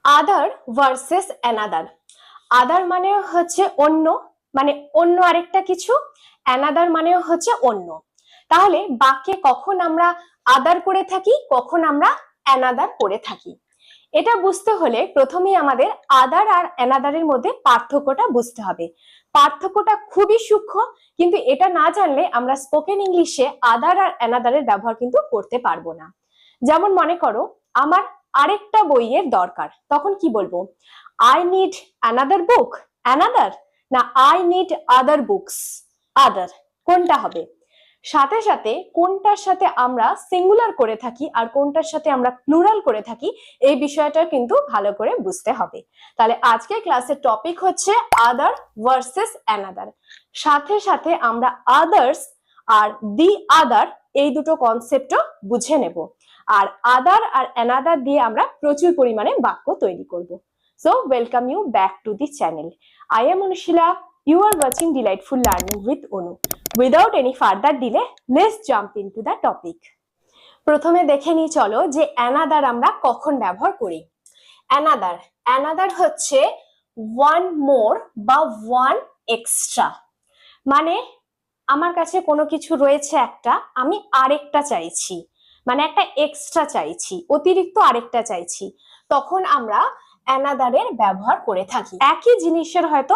আদার versus another. আদার মানে হচ্ছে অন্য, মানে অন্য আরেকটা কিছু। অ্যানাদার মানে হচ্ছে অন্য। তাহলে বাক্যে কখন আমরা আদার করে থাকি, কখন আমরা অ্যানাদার করে থাকি, এটা বুঝতে হলে প্রথমেই আমাদের আদার আর অ্যানাদারের মধ্যে পার্থক্যটা বুঝতে হবে। পার্থক্যটা খুবই সূক্ষ্ম, কিন্তু এটা না জানলে আমরা স্পোকেন ইংলিশে আদার আর অ্যানাদারের ব্যবহার কিন্তু করতে পারবো না। যেমন মনে করো আমার আরেকটা বইয়ের দরকার, তখন কি বলবো? I need another book. Another না আই নিড আদার বুকস? আদার। কোনটা হবে? সাথে সাথে কোনটার সাথে আমরা সিঙ্গুলার করে থাকি আর কোনটার সাথে আমরা প্লুরাল করে থাকি, এই বিষয়টা কিন্তু ভালো করে বুঝতে হবে। তাহলে আজকে ক্লাসের টপিক হচ্ছে আদার ভার্সেস অ্যানাদার। সাথে সাথে আমরা আদার্স আর দি আদার এই দুটো কনসেপ্টও বুঝে নেব। আর আদার আর অ্যানাদার দিয়ে আমরা প্রচুর পরিমাণে বাক্য তৈরি করব। So welcome you back to the channel. I am Anushila. You are watching Delightful Learning with Onu. Without any further delay, let's jump into the topic. প্রথমে দেখে নিই চলো যে অ্যানাদার আমরা কখন ব্যবহার করি। অ্যানাদার হচ্ছে ওয়ান মোর বা ওয়ান এক্সট্রা। মানে আমার কাছে কোনো কিছু রয়েছে একটা, আমি আরেকটা চাইছি, মানে একটা এক্সট্রা চাইছি, অতিরিক্ত আরেকটা চাইছি, তখন আমরা অ্যানাদারের ব্যবহার করে থাকি। একই জিনিসের হয়তো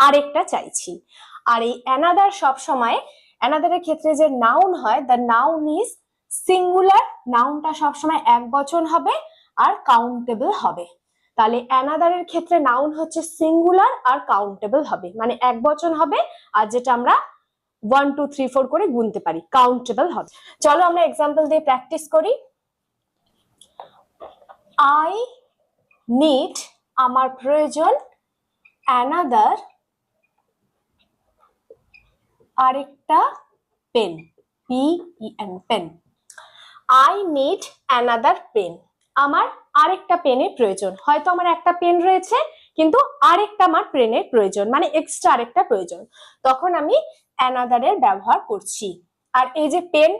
আরেকটা চাইছি। আর এই অ্যানাদার সবসময়, অ্যানাদারের ক্ষেত্রে যে নাউন হয়, দ্য নাউন ইজ সিঙ্গুলার। নাউনটা সবসময় এক বচন হবে আর কাউন্টেবল হবে। তাহলে অ্যানাদারের ক্ষেত্রে নাউন হচ্ছে সিঙ্গুলার আর কাউন্টেবল হবে, মানে এক বচন হবে, আর যেটা আমরা 1 2 3 4 করে গুনতে পারি, কাউন্টেবল হবে। চলো আমরা এক্সাম্পল দিয়ে প্র্যাকটিস করি। আই নিড, আমার প্রয়োজন, অ্যানাদার আরেকটা pen, PEN, pen. I need another pen, আমার আরেকটা পেনের প্রয়োজন। হয়তো আমার একটা পেন রয়েছে কিন্তু আরেকটা আমার পেনের প্রয়োজন, মানে এক্সট্রা আরেকটা প্রয়োজন, তখন আমি অ্যানাদারের ব্যবহার করছি। আর এই যে পেন,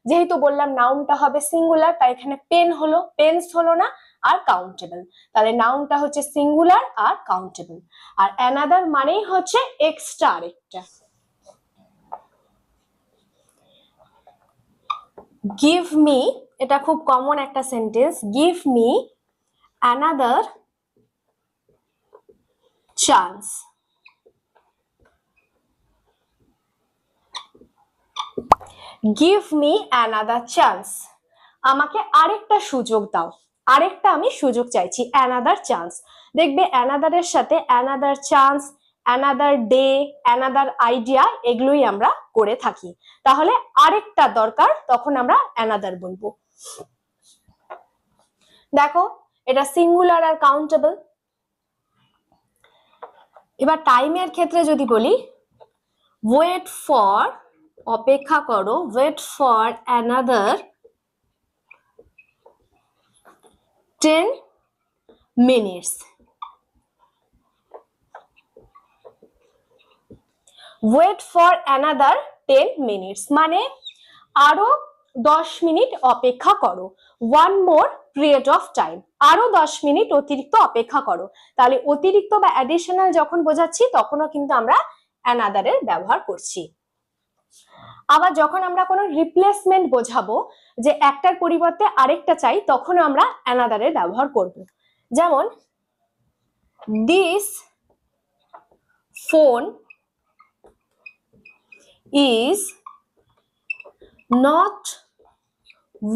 যেহেতু বললাম নাউনটা হবে সিঙ্গুলার, তাই এখানে পেন হলো, পেন্স হলো না, আর কাউন্টেবল। তাহলে নাউনটা হচ্ছে সিঙ্গুলার আর কাউন্টেবল, আর অ্যানাদার মানেই হচ্ছে এক্সট্রা আরেকটা। গিভ মি, এটা খুব কমন একটা sentence. Give me another chance. Give me another chance, আমাকে আরেকটা সুযোগ দাও, আরেকটা আমি সুযোগ চাইছি, অ্যানাদার চান্স। দেখবে অ্যানাদারের সাথে another chance, another day, another idea, এগুলোই আমরা করে থাকি। তাহলে আরেকটা দরকার, তখন আমরা অ্যানাদার বলবো। দেখো এটা সিঙ্গুলার আর কাউন্টেবল। এবার টাইমের ক্ষেত্রে যদি বলি, ওয়েট ফর, অপেক্ষা করো, wait for another 10 minutes. Wait for another 10 minutes মানে আরো 10 মিনিট অপেক্ষা করো। One more period of time, আরো 10 মিনিট অতিরিক্ত অপেক্ষা করো। তাহলে অতিরিক্ত বা অ্যাডিশনাল যখন বোঝাচ্ছি তখনও কিন্তু আমরা অ্যানাদারের ব্যবহার করছি। আবার যখন আমরা কোনো রিপ্লেসমেন্ট বোঝাবো, যে একটার পরিবর্তে আরেকটা চাই, তখন আমরা অ্যানাদারের ব্যবহার করব। যেমন this phone is not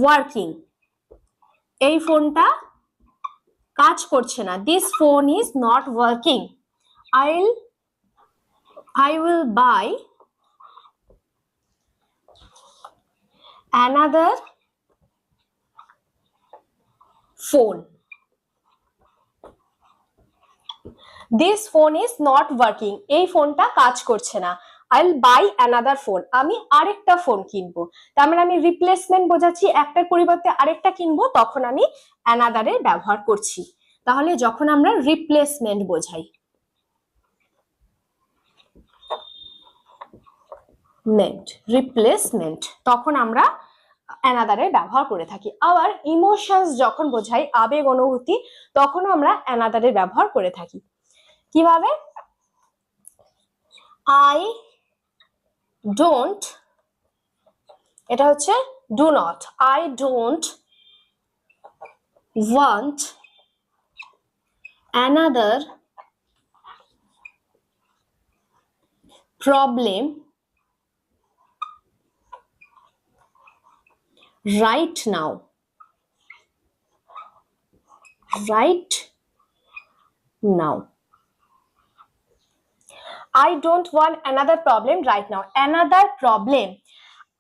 working, এই ফোনটা কাজ করছে না। This phone is not working. I will buy another phone. This phone is not working, এই ফোনটা কাজ করছে না। I'll buy another phone, আমি আরেকটা ফোন কিনবো। তার মানে আমি রিপ্লেসমেন্ট বোঝাচ্ছি, একটার পরিবর্তে আরেকটা কিনবো, তখন আমি অ্যানাদারের ব্যবহার করছি। তাহলে যখন আমরা রিপ্লেসমেন্ট বোঝাই, রিপ্লেসমেন্ট, তখন আমরা অ্যানাদারের ব্যবহার করে থাকি। আবার ইমোশনস যখন বোঝাই, আবেগ অনুভূতি, তখনও আমরা অ্যানাদারের ব্যবহার করে থাকি। কিভাবে? আই ডোন্ট, এটা হচ্ছে do not, I don't want another problem right now, right now. I don't want another problem right now. Another problem,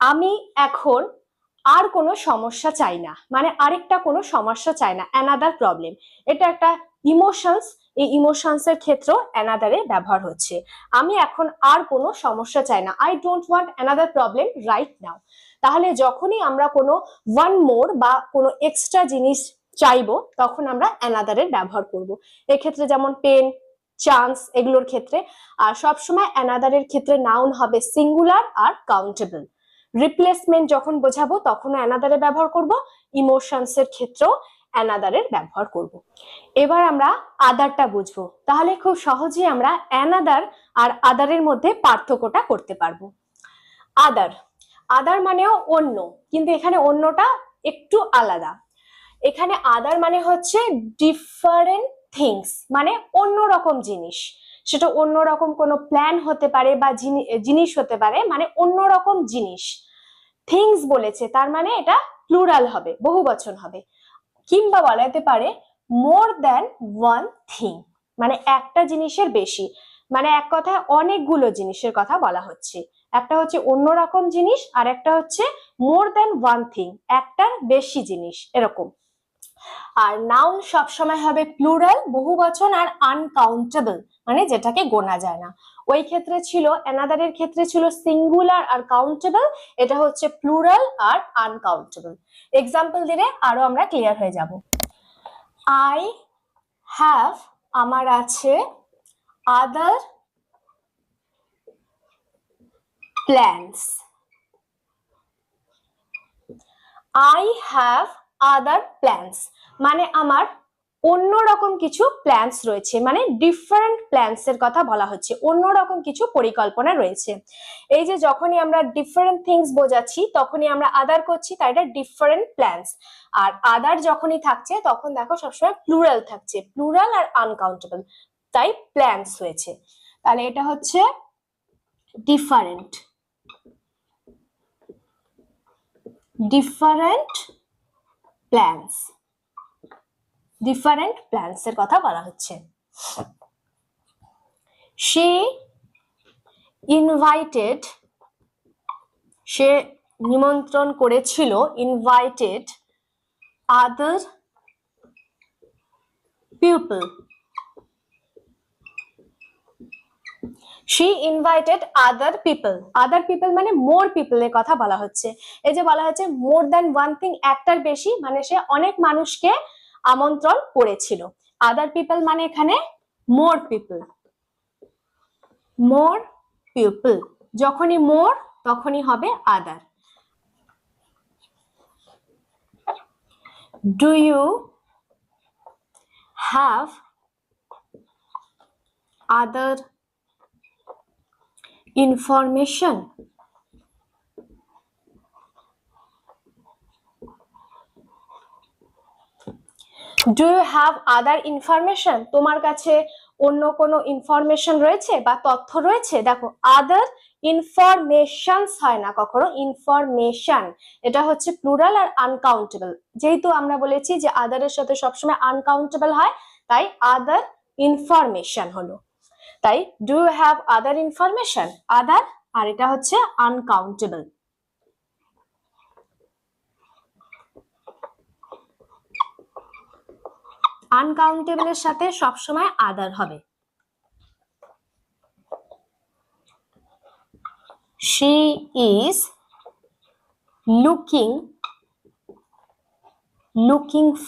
আমি এখন আর কোনো সমস্যা চাই না, মানে আরেকটা কোনো সমস্যা চাই না। another problem, এটা একটা ইমোশনস, এই ইমোশনস এর ক্ষেত্রেও অ্যানাদারে ব্যবহার হচ্ছে। আমি এখন আর কোনো সমস্যা চাই না, I don't want another problem right now। তাহলে যখনই আমরা কোনো ওয়ান মোর বা কোনো এক্সট্রা জিনিস চাইবো, তখন আমরা অ্যানাদারের ব্যবহার করব। এক্ষেত্রে যেমন পেন, চান্স, এগুলোর ক্ষেত্রে। আর সবসময় অ্যানাদারের ক্ষেত্রে নাউন হবে সিঙ্গুলার আর কাউন্টেবল। রিপ্লেসমেন্ট যখন বোঝাবো তখনও অ্যানাদারের ব্যবহার করব, ইমোশনস এর ক্ষেত্রেও অ্যানাদারের ব্যবহার করব। এবার আমরা আদারটা বুঝবো, তাহলে খুব সহজেই আমরা অ্যানাদার আর আদারের মধ্যে পার্থক্যটা করতে পারবো। আদার, আদার মানেও অন্য, কিন্তু এখানে অন্যটা একটু আলাদা। এখানে আদার মানে হচ্ছে ডিফারেন্ট থিংস, মানে অন্যরকম জিনিস। সেটা অন্যরকম কোনো প্ল্যান হতে পারে বা জিনিস হতে পারে, মানে অন্যরকম জিনিস। থিংস বলেছে, তার মানে এটা প্লুরাল হবে, বহু বচন হবে। কিংবা বলা যেতে পারে মোর দ্যান ওয়ান থিং, মানে একটা জিনিসের বেশি, মানে এক কথায় অনেকগুলো জিনিসের কথা বলা হচ্ছে। একটা হচ্ছে অন্যরকম জিনিস, আর একটা হচ্ছে মোর দ্যান ওয়ান থিং, একটার বেশি জিনিস, এরকম। আর নাউন সবসময় হবে প্লুরাল, বহুবচন, আর আনকাউন্টেবল, মানে যেটাকে গোনা যায় না। ওই ক্ষেত্রে ছিল, অ্যানাদারের ক্ষেত্রে ছিল সিঙ্গুলার আর কাউন্টেবল, এটা হচ্ছে প্লুরাল আর আনকাউন্টেবল। এক্সাম্পল দিলে আরো আমরা ক্লিয়ার হয়ে যাব। আই হ্যাভ, আমার আছে, other plans, I have other plans, মানে আমার অন্যরকম কিছু প্ল্যানস রয়েছে, মানে ডিফারেন্ট প্ল্যানস এর কথা বলা হচ্ছে, অন্যরকম কিছু পরিকল্পনা রয়েছে। এই যে যখনই আমরা ডিফারেন্ট থিংস বোঝাচ্ছি তখনই আমরা আদার করছি, তাই এটা ডিফারেন্ট প্ল্যানস। আর আদার যখনই থাকছে তখন দেখো সবসময় প্লুরাল থাকছে, প্লুরাল আর আনকাউন্টেবল, তাই প্ল্যানস হয়েছে। তাহলে এটা হচ্ছে different, different plans, different plans এর কথা বলা হচ্ছে। সে ইনভাইটেড, সে নিমন্ত্রণ করেছিল, invited other people, she invited other people, other people মানে more people এর কথা বলা হচ্ছে। এই যে বলা হচ্ছে more than one thing, একটার বেশি, মানে সে অনেক মানুষকে আমন্ত্রণ করেছিল। other people মানে এখানে more people, more people, যখনই more তখনই হবে other। do you have other information, do you have other information, তোমার কাছে অন্য কোনো ইনফরমেশন রয়েছে বা তথ্য রয়েছে। দেখো আদার ইনফরমেশনস হয় না কখনো, ইনফরমেশন, এটা হচ্ছে প্লুরাল আর আনকাউন্টেবল। যেহেতু আমরা বলেছি যে আদারের সাথে সবসময় আনকাউন্টেবল হয়, তাই আদার ইনফরমেশন হলো। তাই do you have other information, other, আর এটা হচ্ছে আনকাউন্টেবল। আনকাউন্টেবল এর সাথে সবসময় আদার হবে। she is looking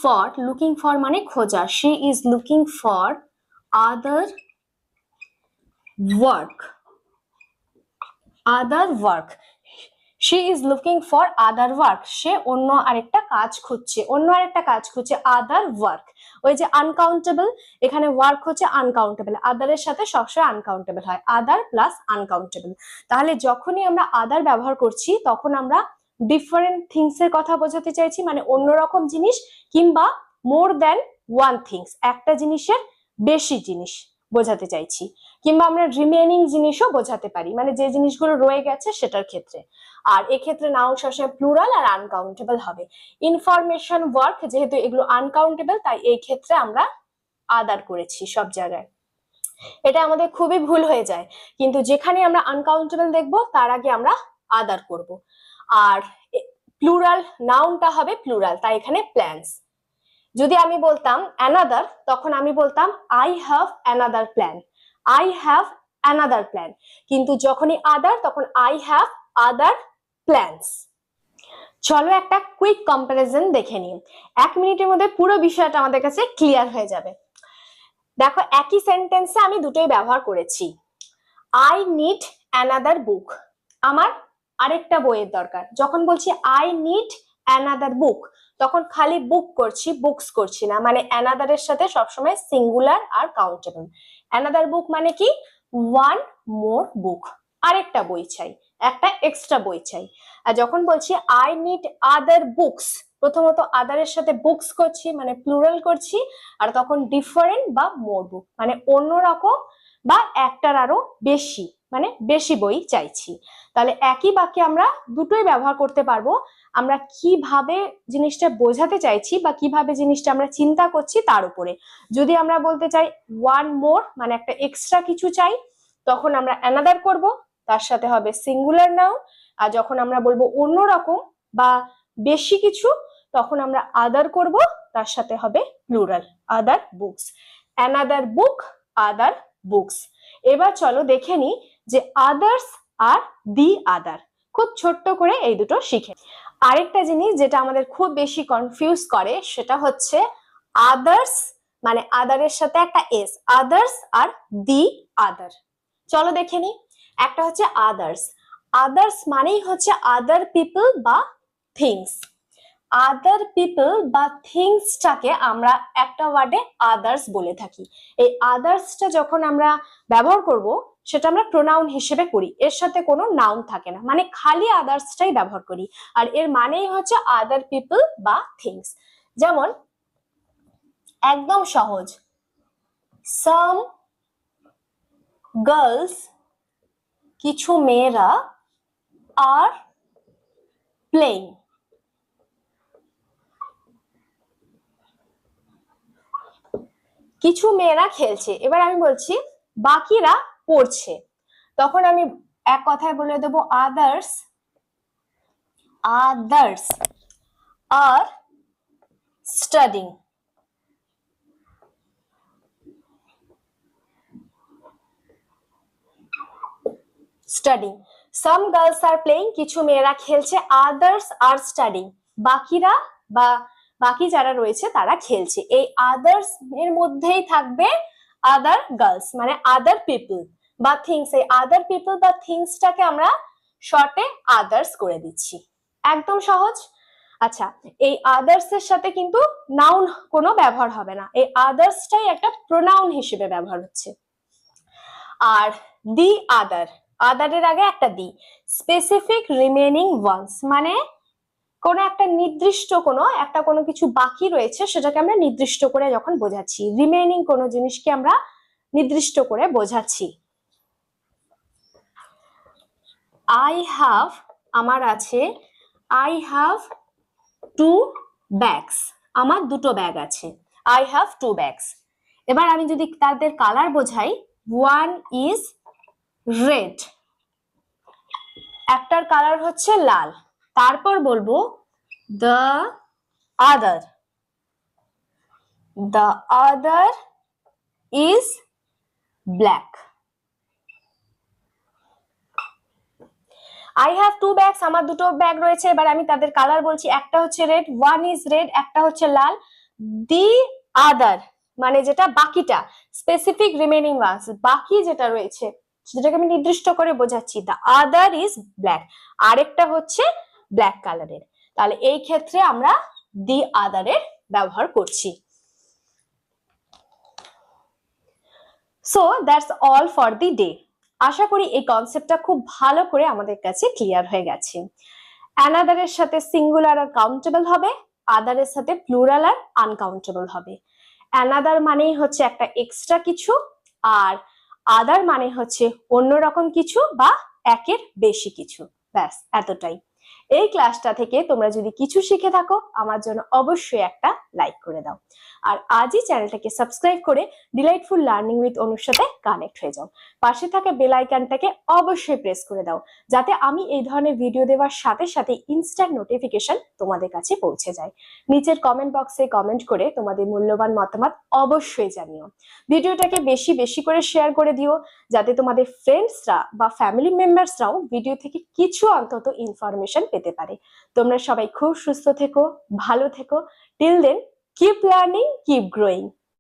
for, looking for মানে খোঁজা, she is looking for other work, other work, she is looking for other work, সে অন্য আরেকটা কাজ খুঁজছে, other work। ওই যে আনকাউন্টেবল, এখানে ওয়ার্ক হচ্ছে আনকাউন্টেবল, আদার এর সাথে সবসময় আনকাউন্টেবল হয়, আদার প্লাস আনকাউন্টেবল। তাহলে যখনই আমরা আদার ব্যবহার করছি তখন আমরা ডিফারেন্ট থিংস এর কথা বোঝাতে চাইছি, মানে অন্যরকম জিনিস, কিংবা মোর দ্যান ওয়ান থিংস, একটা জিনিসের বেশি জিনিস বোঝাতে চাইছি, কিংবা আমরা রিমেনিং জিনিসও বোঝাতে পারি, মানে যে জিনিসগুলো রয়ে গেছে সেটার ক্ষেত্রে। আর এক্ষেত্রে নাউন সবসময় প্লুরাল আর আনকাউন্টেবল হবে। ইনফরমেশন ওয়ার্ক, যেহেতু এগুলো আনকাউন্টেবল, তাই এই ক্ষেত্রে আমরা আদার করেছি সব জায়গায়। এটা আমাদের খুবই ভুল হয়ে যায়, কিন্তু যেখানে আমরা আনকাউন্টেবল দেখবো তার আগে আমরা আদার করব। আর প্লুরাল নাউনটা হবে প্লুরাল, তাই এখানে প্ল্যানস। যদি আমি বলতাম অ্যানাদার, তখন আমি বলতাম I have another plan, I have another plan. কিন্তু যখনই আদার, তখন আই হ্যাভ আদার প্ল্যানস। চলো একটা কুইক কম্পারিজন দেখে নিই, 1 মিনিটের মধ্যে পুরো বিষয়টা আমাদের কাছে ক্লিয়ার হয়ে যাবে। দেখো, একই সেন্টেন্সে আমি দুটোই ব্যবহার করেছি। আই নিড অ্যানাদার বুক, আমার আরেকটা বইয়ের দরকার। যখন বলছি আই নিড অ্যানাদার বুক, তখন খালি বুক করছি, বুকস করছি না, মানে অ্যানাদার এর সাথে সবসময় সিঙ্গুলার আর কাউন্টেবল। অ্যানাদার বুক মানে কি, ওয়ান মোর বুক, আরেকটা বই চাই, একটা এক্সট্রা বই চাই। আর যখন বলছি আই নিড আদার বুকস, প্রথমত আদার এর সাথে বুকস করছি, মানে প্লুরাল করছি, আর তখন ডিফারেন্ট বা মোর বুক, মানে অন্যরকম বা একটার আরো বেশি, মানে বেশি বই চাইছি। তাহলে একই বাক্যে আমরা দুটোই ব্যবহার করতে পারবো। আমরা কিভাবে জিনিসটা বোঝাতে চাইছি বা কিভাবে জিনিসটা আমরা চিন্তা করছি তার উপরে। যদি আমরা বলতে চাই ওয়ান মোর, মানে একটা এক্সট্রা কিছু চাই, তখন আমরা অ্যানাদার করব, তার সাথে হবে সিঙ্গুলার নাউন। আর যখন আমরা বলবো অন্যরকম বা বেশি কিছু, তখন আমরা আদার করব, তার সাথে হবে প্লুরাল, আদার বুকস। অ্যানাদার বুক, আদার বুকস। এবার চলো দেখে নি যে আদার্স আর দি আদার। খুব ছোট্ট করে এই দুটো শিখে। আরেকটা জিনিস যেটা আমাদের খুব বেশি কনফিউজ করে, সেটা হচ্ছে আদার্স মানে আদারের সাথে একটা এস, আদার্স আর দি আদার। চলো দেখে নি। একটা হচ্ছে আদার্স, আদার্স মানেই হচ্ছে আদার পিপল বা থিংস। আদার পিপল বা থিংসটাকে আমরা একটা ওয়ার্ডে আদার্স বলে থাকি। এই আদার্সটা যখন আমরা ব্যবহার করব, সেটা আমরা প্রোনাউন হিসেবে করি, এর সাথে কোনো নাউন থাকে না, মানে খালি আদার্সটাই ব্যবহার করি। আর এর মানেই হচ্ছে আদার পিপল বা থিংস। যেমন একদম সহজ, সাম গার্লস, কিছু মেয়েরা, আর প্লেইং, কিছু মেয়েরা খেলছে। এবার আমি বলছি বাকিরা পড়ছে, তখন আমি এক কথায় বলে দেবো others, others are studying. Studying, some girls are playing, কিছু মেয়েরা খেলছে, আদার্স আর স্টাডিং, বাকিরা বা বাকি যারা রয়েছে তারা খেলছে। এই আদার্স এর মধ্যেই থাকবে আদার গার্লস, মানে আদার পিপল বা থিংস। এই আদার পিপল বা থিংসটাকে আমরা শর্টে আদার্স করে দিচ্ছি। একদম সহজ। আচ্ছা, এই আদার্স এর সাথে কিন্তু নাউন কোনো ব্যবহার হবে না, এই আদার্সটাই একটা প্রোনাউন হিসেবে ব্যবহার হচ্ছে। আর দি আদার, আদারের আগে একটা দি, স্পেসিফিক রিমেনিং ওয়ান্স, মানে কোনো একটা নির্দিষ্ট কোনো কিছু বাকি রয়েছে, সেটাকে আমরা নির্দিষ্ট করে যখন বোঝাচ্ছি, রিমেনিং কোনো জিনিসকে আমরা নির্দিষ্ট করে বোঝাচ্ছি। আই হ্যাভ, আমার আছে, আই হ্যাভ 2 ব্যাগস, আমার 2টো ব্যাগ আছে, আই হ্যাভ 2 ব্যাগস। এবার আমি যদি তাদের কালার বোঝাই, ওয়ান ইজ রেড, একটার কালার হচ্ছে লাল। তারপর বলবো the other, the other is black. I have 2 bags, আমার 2টো ব্যাগ রয়েছে। এবার আমি তাদের কালার বলছি, একটা হচ্ছে রেড, ওয়ান ইজ রেড, একটা হচ্ছে লাল। দি আদার মানে যেটা বাকিটা, স্পেসিফিক রিমেনিং ওয়ান্স, বাকি যেটা রয়েছে যেটাকে আমি নির্দিষ্ট করে বোঝাচ্ছি, দ্য আদার ইজ ব্ল্যাক, আরেকটা হচ্ছে ব্ল্যাক কালারের, তাহলে এই ক্ষেত্রে আমরা দি আদারের ব্যবহার করছি। So that's all for the day. আশা করি এই কনসেপ্টটা খুব ভালো করে আমাদের কাছে ক্লিয়ার হয়ে গেছে। অ্যানাদারের সাথে সিঙ্গুলার আর কাউন্টেবল হবে, আদারের সাথে প্লুরাল আর আনকাউন্টেবল হবে। অ্যানাদার মানেই হচ্ছে একটা এক্সট্রা কিছু, আর আদার মানে হচ্ছে অন্যরকম কিছু বা একের বেশি কিছু। ব্যাস এতটাই। এই ক্লাসটা থেকে তোমরা যদি কিছু শিখে থাকো আমার জন্য অবশ্যই একটা লাইক করে দাও, আর আজই চ্যানেলটাকে সাবস্ক্রাইব করে ডিলাইটফুল লার্নিং উইথ অনুর সাথে কানেক্ট হয়ে যাও। পাশে থাকা বেল আইকনটাকে অবশ্যই প্রেস করে দাও, যাতে আমি এই ধরনের ভিডিও দেওয়ার সাথে সাথে ইনস্ট্যান্ট নোটিফিকেশন তোমাদের কাছে পৌঁছে যায়। নিচের কমেন্ট বক্সে কমেন্ট করে তোমাদের মূল্যবান মতামত অবশ্যই জানিও। ভিডিওটাকে বেশি বেশি করে শেয়ার করে দিও, যাতে তোমাদের ফ্রেন্ডসরা বা ফ্যামিলি মেম্বার্সরাও ভিডিও থেকে কিছু অন্তত ইনফরমেশন পেতে পারে। তোমরা সবাই খুব সুস্থ থেকো, ভালো থেকো। Till then, keep learning, keep growing.